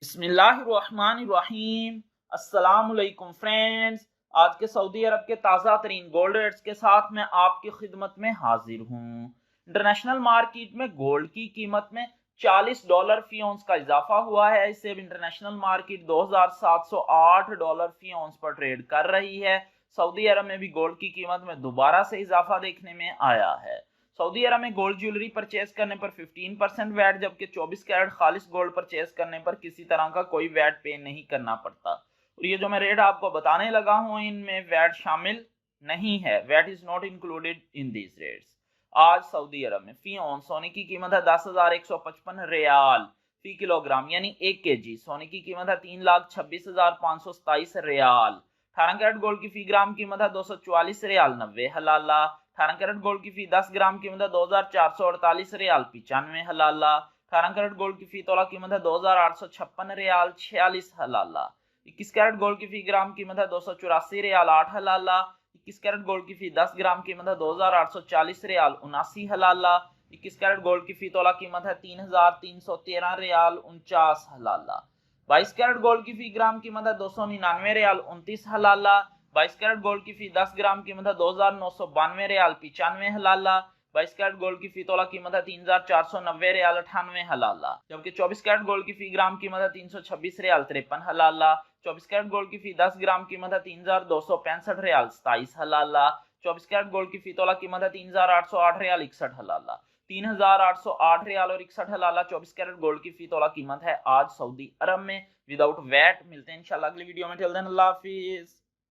बिस्मिल्लाहिर्रहमानिर्रहीम। अस्सलामुअलैकुम फ्रेंड्स, आज के सऊदी अरब के ताज़ा तरीन गोल्ड रेट्स के साथ मैं आपकी खिदमत में हाजिर हूँ। इंटरनेशनल मार्केट में गोल्ड की कीमत में $40 फी औंस का इजाफा हुआ है। इससे अब इंटरनेशनल मार्केट $2708 फी औंस पर ट्रेड कर रही है। सऊदी अरब में भी गोल्ड की कीमत में दोबारा से इजाफा देखने में आया है। सऊदी अरब में गोल्ड ज्वेलरी परचेज करने पर 15% वैट, जबकि 24 कैरेट खालिस गोल्ड परचेज करने पर किसी तरह का कोई वैट पे नहीं करना पड़ता। और ये जो मैं रेट आपको बताने लगा हूँ, इनमें वैट शामिल नहीं है। VAT is not included in these rates. आज सऊदी अरब में फी औंस सोने की कीमत है 10,155 रियाल फी किलोग्राम, यानी 1 kg। सोने की कीमत है 3,26,527 रियाल। 18 कैरेट गोल्ड की फी ग्राम कीमत है 244 रियाल 90 हलाला। 18 कैरेट गोल्ड की फी 10 ग्राम कीमत है 2,448 रियाल 95 हलाला। 18 कैरेट गोल्ड की फी तोला कीमत है 2,856 रियाल 46 हलाला। 21 कैरेट गोल्ड की फी ग्राम कीमत है 284 रियाल 8 हलाला। 21 कैरेट गोल्ड की फी 10 ग्राम कीमत है 2,840 रियाल 79 हलाला। 21 कैरेट गोल्ड की फी तोला कीमत है 3,313 रियाल 49 हलाला। 22 कैरेट गोल्ड की फी ग्राम कीमत है 299 रियाल 29 हलाला। 22 कैरेट गोल्ड की फी 10 ग्राम कीमत है 2,992 रियाल 95 हलाला। 22 कैरेट गोल्ड की फी तोला कीमत है 3,490 रियाल 98 हलाला। जबकि 24 कैरेट गोल्ड की फी ग्राम कीमत है 326 रियाल 53 हलाला। 24 कैरेट गोल्ड की फी 10 ग्राम कीमत है 3,265 रियाल 27 हलाला। 24 कैरेट गोल्ड की फी तोला कीमत है 3,808 रियाल 61 हलाला। 3,808 रियाल और 61 हलाला 24 कैरेट गोल्ड की फी तोला कीमत है आज सऊदी अरब में विदाउट वैट। मिलते हैं इंशाल्लाह अगली वीडियो में। टिल देन अल्लाह हाफिज।